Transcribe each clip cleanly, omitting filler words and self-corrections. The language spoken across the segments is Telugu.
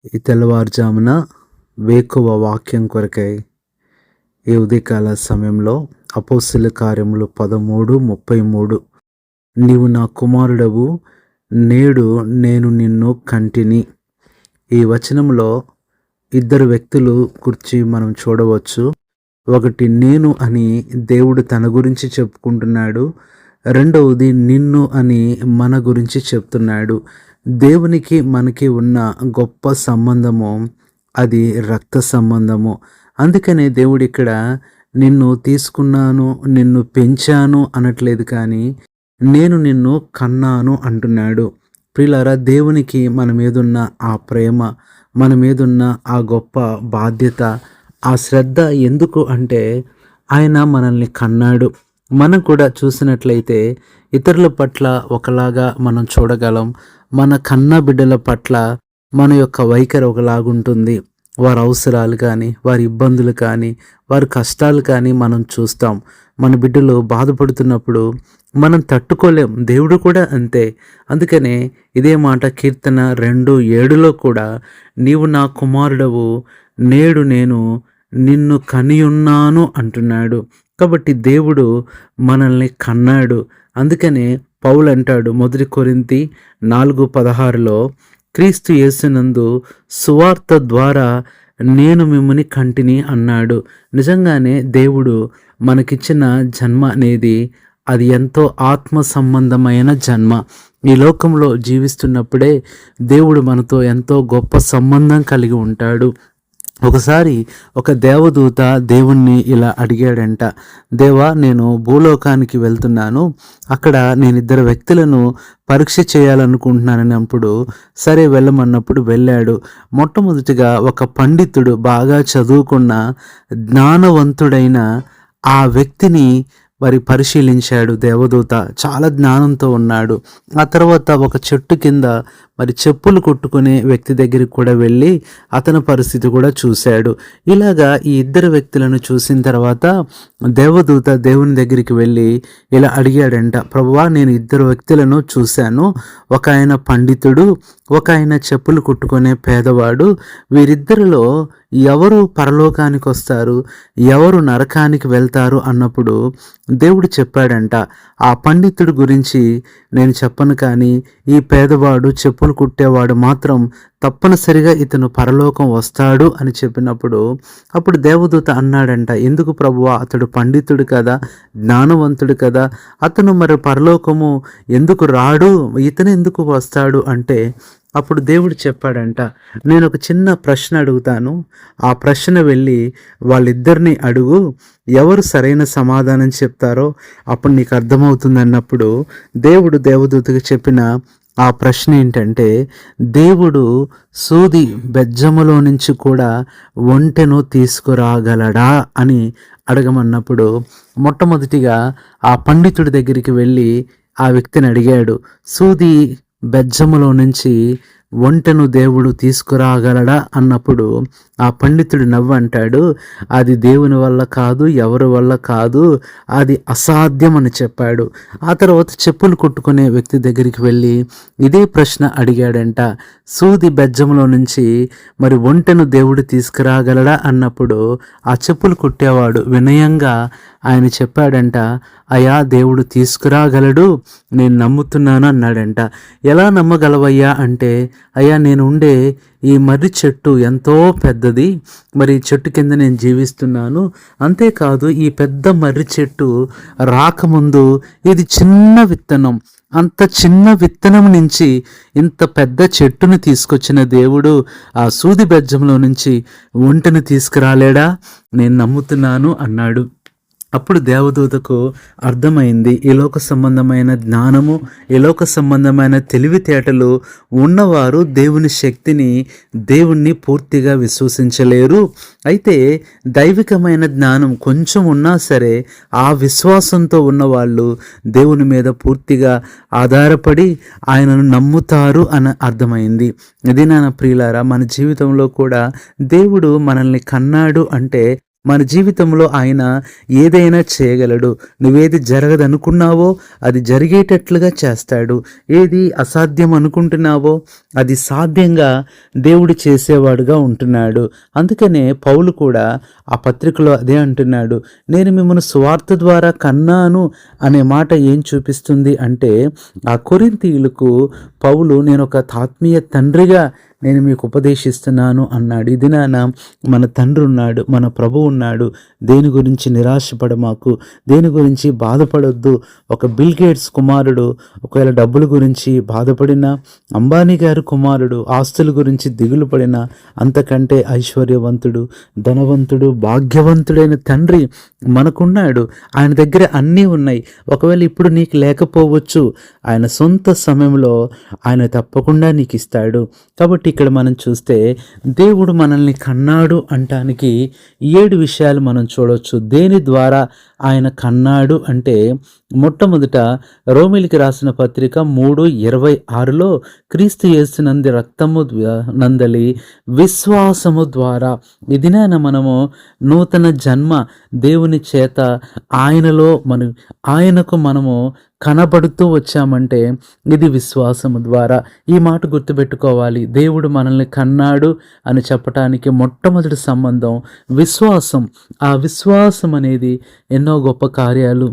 ఈ తెల్లవారుజామున వేకువ వాక్యం కొరకై ఈ ఉదయకాల సమయంలో అపోస్తలుల కార్యములు 13:33 నీవు నా కుమారుడవు, నేడు నేను నిన్ను కంటిని. ఈ వచనంలో ఇద్దరు వ్యక్తులు గురించి మనం చూడవచ్చు. ఒకటి నేను అని దేవుడు తన గురించి చెప్పుకుంటున్నాడు. రెండవది నిన్ను అని మన గురించి చెప్తున్నాడు. దేవునికి మనకి ఉన్న గొప్ప సంబంధము అది రక్త సంబంధము. అందుకనే దేవుడు ఇక్కడ నిన్ను తీసుకున్నాను, నిన్ను పెంచాను అనట్లేదు, కానీ నేను నిన్ను కన్నాను అంటున్నాడు. ప్రియులారా, దేవునికి మన మీదున్న ఆ ప్రేమ, మన మీదున్న ఆ గొప్ప బాధ్యత, ఆ శ్రద్ధ ఎందుకు అంటే ఆయన మనల్ని కన్నాడు. మనం కూడా చూసినట్లయితే ఇతరుల పట్ల ఒకలాగా మనం చూడగలం. మన కన్న బిడ్డల పట్ల మన యొక్క వైఖరి ఒకలాగుంటుంది. వారి అవసరాలు కానీ, వారి ఇబ్బందులు కానీ, వారి కష్టాలు కానీ మనం చూస్తాం. మన బిడ్డలు బాధపడుతున్నప్పుడు మనం తట్టుకోలేం. దేవుడు కూడా అంతే. అందుకనే ఇదే మాట కీర్తన 2:7లో కూడా నీవు నా కుమారుడవు, నేడు నేను నిన్ను కనియున్నాను అంటున్నాడు. కాబట్టి దేవుడు మనల్ని కన్నాడు. అందుకనే పౌలు అంటాడు 1 కొరింథీ 4:16లో క్రీస్తు యేసునందు సువార్త ద్వారా నేను మిమ్మల్ని కంటిని అన్నాడు. నిజంగానే దేవుడు మనకిచ్చిన జన్మ అనేది అది ఎంతో ఆత్మ సంబంధమైన జన్మ. ఈ లోకంలో జీవిస్తున్నప్పుడే దేవుడు మనతో ఎంతో గొప్ప సంబంధం కలిగి ఉంటాడు. ఒకసారి ఒక దేవదూత దేవుణ్ణి ఇలా అడిగాడంట, దేవా, నేను భూలోకానికి వెళ్తున్నాను, అక్కడ నేను 2 వ్యక్తులను పరీక్ష చేయాలనుకుంటున్నానన్నప్పుడు సరే వెళ్ళమన్నప్పుడు వెళ్ళాడు. మొట్టమొదటిగా ఒక పండితుడు, బాగా చదువుకున్న జ్ఞానవంతుడైన ఆ వ్యక్తిని మరి పరిశీలించాడు దేవదూత. చాలా జ్ఞానంతో ఉన్నాడు. ఆ తర్వాత ఒక చెట్టు కింద మరి చెప్పులు కుట్టుకునే వ్యక్తి దగ్గరికి కూడా వెళ్ళి అతని పరిస్థితి కూడా చూశాడు. ఇలాగా ఈ 2 వ్యక్తులను చూసిన తర్వాత దేవదూత దేవుని దగ్గరికి వెళ్ళి ఇలా అడిగాడంట, ప్రభువా, నేను 2 వ్యక్తులను చూశాను. ఒక ఆయన పండితుడు, ఒక ఆయన చెప్పులు కుట్టుకునే పేదవాడు. వీరిద్దరిలో ఎవరు పరలోకానికి వస్తారు, ఎవరు నరకానికి వెళ్తారు అన్నప్పుడు దేవుడు చెప్పాడంట, ఆ పండితుడి గురించి నేను చెప్పను, కానీ ఈ పేదవాడు చెప్పులు కుట్టేవాడు మాత్రం తప్పనిసరిగా ఇతను పరలోకం వస్తాడు అని చెప్పినప్పుడు అప్పుడు దేవదూత అన్నాడంట, ఎందుకు ప్రభువా, అతడు పండితుడు కదా, జ్ఞానవంతుడు కదా, అతను మరి పరలోకము ఎందుకు రాడు, ఇతను ఎందుకు వస్తాడు అంటే అప్పుడు దేవుడు చెప్పాడంట, నేను ఒక చిన్న ప్రశ్న అడుగుతాను, ఆ ప్రశ్న వెళ్ళి వాళ్ళిద్దరిని అడుగు, ఎవరు సరైన సమాధానం చెప్తారో అప్పుడు నీకు అర్థమవుతుంది అన్నప్పుడు దేవుడు దేవదూతకు చెప్పిన ఆ ప్రశ్న ఏంటంటే, దేవుడు సూది బెజ్జములో నుంచి కూడా ఒంటెను తీసుకురాగలడా అని అడగమన్నప్పుడు మొట్టమొదటిగా ఆ పండితుడి దగ్గరికి వెళ్ళి ఆ వ్యక్తిని అడిగాడు, సూది బెజ్జములో నుంచి ఒంటెను దేవుడు తీసుకురాగలడా అన్నప్పుడు ఆ పండితుడు నవ్వంటాడు, అది దేవుని వల్ల కాదు, ఎవరి వల్ల కాదు, అది అసాధ్యం అని చెప్పాడు. ఆ తర్వాత చెప్పులు కుట్టుకునే వ్యక్తి దగ్గరికి వెళ్ళి ఇదే ప్రశ్న అడిగాడంట, సూది బెజ్జంలో నుంచి మరి ఒంటెను దేవుడు తీసుకురాగలడా అన్నప్పుడు ఆ చెప్పులు కుట్టేవాడు వినయంగా ఆయన చెప్పాడంట, అయ్యా, దేవుడు తీసుకురాగలడు, నేను నమ్ముతున్నాను అన్నాడంట. ఎలా నమ్మగలవయ్యా అంటే, అయ్యా, నేను ఉండే ఈ మర్రి చెట్టు ఎంతో పెద్దది, మరి చెట్టు కింద నేను జీవిస్తున్నాను. అంతేకాదు, ఈ పెద్ద మర్రి చెట్టు రాకముందు ఇది చిన్న విత్తనం, అంత చిన్న విత్తనం నుంచి ఇంత పెద్ద చెట్టును తీసుకొచ్చిన దేవుడు ఆ సూది బెజ్జంలో నుంచి ఒంటెను తీసుకురాలేడా, నేను నమ్ముతున్నాను అన్నాడు. అప్పుడు దేవదూతకు అర్థమైంది, ఈ లోక సంబంధమైన జ్ఞానము, ఈ లోక సంబంధమైన తెలివితేటలు ఉన్నవారు దేవుని శక్తిని, దేవుణ్ణి పూర్తిగా విశ్వసించలేరు. అయితే దైవికమైన జ్ఞానం కొంచెం ఉన్నా సరే ఆ విశ్వాసంతో ఉన్నవాళ్ళు దేవుని మీద పూర్తిగా ఆధారపడి ఆయనను నమ్ముతారు అని అర్థమైంది. ఇది నా ప్రియులారా, మన జీవితంలో కూడా దేవుడు మనల్ని కన్నాడు అంటే మన జీవితంలో ఆయన ఏదైనా చేయగలడు. నువ్వేది జరగదనుకున్నావో అది జరిగేటట్లుగా చేస్తాడు. ఏది అసాధ్యం అనుకుంటున్నావో అది సాధ్యంగా దేవుడు చేసేవాడుగా ఉంటున్నాడు. అందుకనే పౌలు కూడా ఆ పత్రికలో అదే అంటున్నాడు. నేను మిమ్మల్ని సువార్త ద్వారా కన్నాను అనే మాట ఏం చూపిస్తుంది అంటే, ఆ కొరింథీయులకు పౌలు నేను ఒక ఆత్మీయ తండ్రిగా నేను మీకు ఉపదేశిస్తున్నాను అన్నాడు. ఇది నాన్న మన తండ్రి ఉన్నాడు, మన ప్రభు ఉన్నాడు. దేని గురించి నిరాశపడమాకు, దేని గురించి బాధపడొద్దు. ఒక బిల్ గేట్స్ కుమారుడు ఒకవేళ డబ్బుల గురించి బాధపడినా, అంబానీ గారి కుమారుడు ఆస్తుల గురించి దిగులు పడినా, అంతకంటే ఐశ్వర్యవంతుడు, ధనవంతుడు, భాగ్యవంతుడైన తండ్రి మనకున్నాడు. ఆయన దగ్గర అన్నీ ఉన్నాయి. ఒకవేళ ఇప్పుడు నీకు లేకపోవచ్చు, ఆయన సొంత సమయంలో ఆయన తప్పకుండా నీకు ఇస్తాడు. కాబట్టి ఇక్కడ మనం చూస్తే దేవుడు మనల్ని కన్నాడు అంటానికి 7 విషయాలు మనం చూడవచ్చు. దేని ద్వారా ఆయన కన్నాడు అంటే, మొట్టమొదట రోమిలికి రాసిన పత్రిక 3:26లో క్రీస్తు యేసునంది రక్తము నందలి విశ్వాసము ద్వారా ఈ దినాన మనము నూతన జన్మ దేవుని చేత ఆయనకు మనము కనబడుతూ వచ్చామంటే ఇది విశ్వాసము ద్వారా. ఈ మాట గుర్తుపెట్టుకోవాలి. దేవుడు మనల్ని కన్నాడు అని చెప్పటానికి మొట్టమొదటి సంబంధం విశ్వాసం. ఆ విశ్వాసం అనేది ఎన్నో గొప్ప కార్యాలు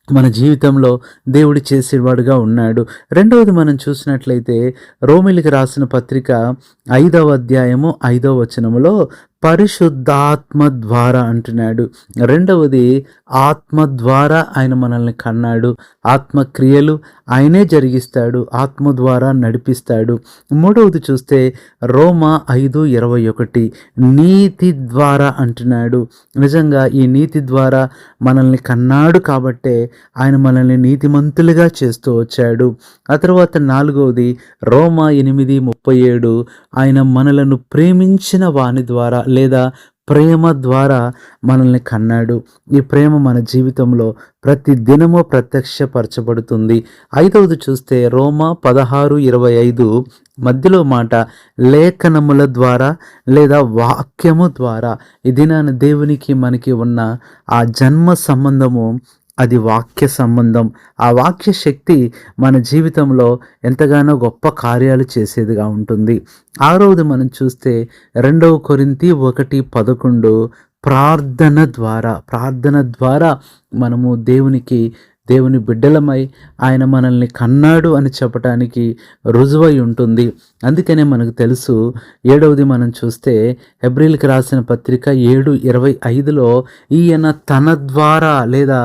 మన జీవితంలో దేవుడు చేసేవాడుగా ఉన్నాడు. రెండవది మనం చూసినట్లయితే రోమిలికి రాసిన పత్రిక 5వ అధ్యాయము 5వ వచనములో పరిశుద్ధాత్మ ద్వారా అంటున్నాడు. రెండవది ఆత్మ ద్వారా ఆయన మనల్ని కన్నాడు. ఆత్మక్రియలు ఆయనే జరిగిస్తాడు, ఆత్మ ద్వారా నడిపిస్తాడు. మూడవది చూస్తే రోమా 5:21 నీతి ద్వారా అంటున్నాడు. నిజంగా ఈ నీతి ద్వారా మనల్ని కన్నాడు కాబట్టే ఆయన మనల్ని నీతిమంతులుగా చేస్తూ వచ్చాడు. ఆ తర్వాత నాలుగవది రోమా 8:37 ఆయన మనలను ప్రేమించిన వాని ద్వారా లేదా ప్రేమ ద్వారా మనల్ని కన్నాడు. ఈ ప్రేమ మన జీవితంలో ప్రతి దినము ప్రత్యక్షపరచబడుతుంది. ఐదవది చూస్తే రోమా 16:25 మధ్యలో మాట లేఖనముల ద్వారా లేదా వాక్యము ద్వారా. ఈ దినాన దేవునికి మనకి ఉన్న ఆ జన్మ సంబంధము అది వాక్య సంబంధం. ఆ వాక్య శక్తి మన జీవితంలో ఎంతగానో గొప్ప కార్యాలు చేసేదిగా ఉంటుంది. ఆరవది మనం చూస్తే 2 కొరింథీ 1:11 ప్రార్థన ద్వారా మనము దేవుని బిడ్డలమై ఆయన మనల్ని కన్నాడు అని చెప్పటానికి రుజువై ఉంటుంది. అందుకనే మనకు తెలుసు. ఏడవది మనం చూస్తే హెబ్రీయులకు రాసిన పత్రిక 7:25లో ఈయన తన ద్వారా లేదా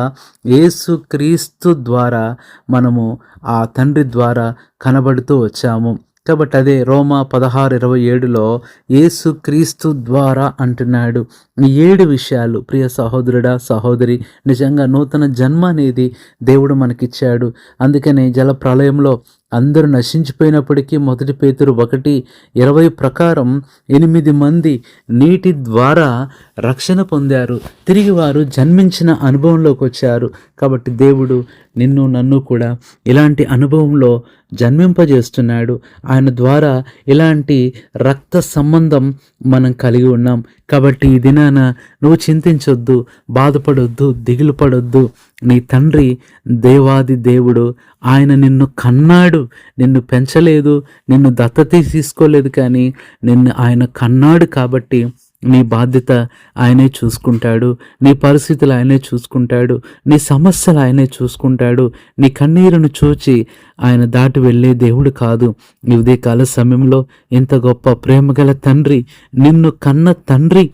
యేసుక్రీస్తు ద్వారా మనము ఆ తండ్రి ద్వారా కనబడుతూ వచ్చాము. కాబట్టి అదే రోమా 16:27లో యేసుక్రీస్తు ద్వారా అంటున్నాడు. ఈ 7 విషయాలు ప్రియ సహోదరుడా సహోదరి, నిజంగా నూతన జన్మ అనేది దేవుడు మనకిచ్చాడు. అందుకనే జల ప్రళయంలో అందరూ నశించిపోయినప్పటికీ 1 పేతురు 1:20 ప్రకారం 8 మంది నీటి ద్వారా రక్షణ పొందారు. తిరిగి వారు జన్మించిన అనుభవంలోకి వచ్చారు. కాబట్టి దేవుడు నిన్ను నన్ను కూడా ఇలాంటి అనుభవంలో జన్మింపజేస్తున్నాడు. ఆయన ద్వారా ఇలాంటి రక్త సంబంధం మనం కలిగి ఉన్నాం. కాబట్టి ఈ దినాన నువ్వు చింతించొద్దు, బాధపడొద్దు, దిగులు పడొద్దు. నీ తండ్రి దేవాది దేవుడు, ఆయన నిన్ను కన్నాడు. నిన్ను పెంచలేదు, నిన్ను దత్తత తీసుకోలేదు, కానీ నిన్ను ఆయన కన్నాడు. కాబట్టి నీ బాధ్యత ఆయనే చూసుకుంటాడు, నీ పరిస్థితులు ఆయనే చూసుకుంటాడు, నీ సమస్యలు ఆయనే చూసుకుంటాడు. నీ కన్నీరును చూచి ఆయన దాటి వెళ్ళే దేవుడు కాదు. ఈ ఉదయకాల సమయంలో ఇంత గొప్ప ప్రేమగల తండ్రి, నిన్ను కన్న తండ్రి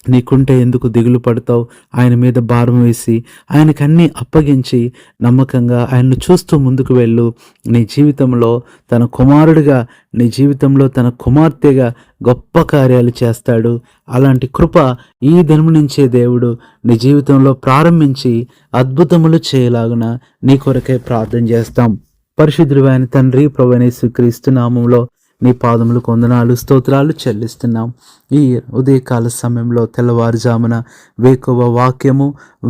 నీకుంటే ఎందుకు దిగులు పడతావు? ఆయన మీద భారం వేసి ఆయనకు అన్నీ అప్పగించి నమ్మకంగా ఆయన్ను చూస్తూ ముందుకు వెళ్ళు. నీ జీవితంలో తన కుమారుడిగా, నీ జీవితంలో తన కుమార్తెగా గొప్ప కార్యాలు చేస్తాడు. అలాంటి కృప ఈ దినం నుంచే దేవుడు నీ జీవితంలో ప్రారంభించి అద్భుతములు చేయలాగున నీ కొరకే ప్రార్థన చేస్తాం. పరిశుద్ధుడైన తండ్రి, ప్రభువైన యేసుక్రీస్తు నామములో నీ పాదములు వందనాలు స్తోత్రాలు చెల్లిస్తున్నాం. ఈ ఉదయకాల సమయంలో తెల్లవారుజామున వేకువ వాక్యము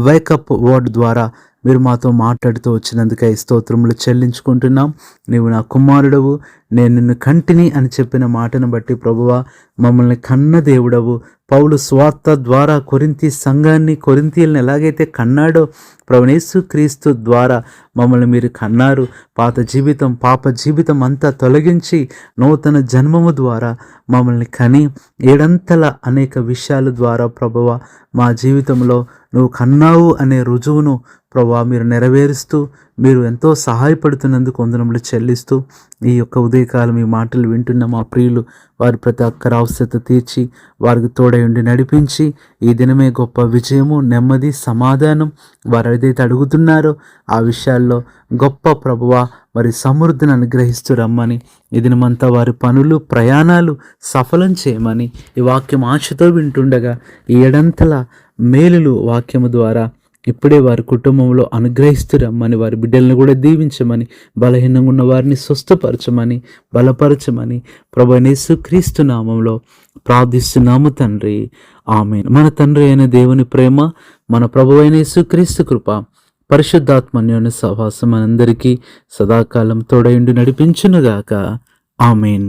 వేకప్ వర్డ్ ద్వారా మీరు మాతో మాట్లాడుతూ వచ్చినందుకై స్తోత్రములు చెల్లించుకుంటున్నాం. నీవు నా కుమారుడవు, నేను నిన్ను కంటిని అని చెప్పిన మాటను బట్టి ప్రభువా, మమ్మల్ని కన్న దేవుడవు, పౌలు స్వార్థ ద్వారా కొరింథీయులను ఎలాగైతే కన్నాడో ప్రభువైన యేసుక్రీస్తు ద్వారా మమ్మల్ని మీరు కన్నారు. పాప జీవితం అంతా తొలగించి నూతన జన్మము ద్వారా మమ్మల్ని కని ఏడంతల అనేక విషయాల ద్వారా ప్రభువా మా జీవితంలో నువ్వు కన్నావు అనే రుజువును ప్రభువా మీరు నెరవేరుస్తూ మీరు ఎంతో సహాయపడుతున్నందుకు వందనములు చెల్లిస్తూ ఈ యొక్క ఉదయకాలం ఈ మాటలు వింటున్న మా ప్రియులు వారి ప్రతి ఒక్కరి అవసరత తీర్చి వారికి తోడై ఉండి నడిపించి ఈ దినమే గొప్ప విజయము, నెమ్మది, సమాధానం వారు ఏదైతే అడుగుతున్నారో ఆ విషయాల్లో గొప్ప ప్రభువా మరి సమృద్ధిని అనుగ్రహిస్తూ రమ్మని, ఈ దినమంతా వారి పనులు ప్రయాణాలు సఫలం చేయమని ఈ వాక్యం ఆశతో వింటుండగా ఈ ఏడంతల మేలులు వాక్యము ద్వారా ఇప్పుడే వారి కుటుంబంలో అనుగ్రహిస్తూ రమ్మని, వారి బిడ్డలను కూడా దీవించమని, బలహీనంగా ఉన్న వారిని స్వస్థపరచమని, బలపరచమని ప్రభువైన యేసుక్రీస్తు నామంలో ప్రార్థిస్తున్నాము తండ్రి, ఆమేన్. మన తండ్రి అయిన దేవుని ప్రేమ, మన ప్రభువైన యేసుక్రీస్తు కృప, పరిశుద్ధాత్మ అన్యోన్య సహవాసం మనందరికీ సదాకాలం తోడయుండి నడిపించునుగాక. ఆమేన్.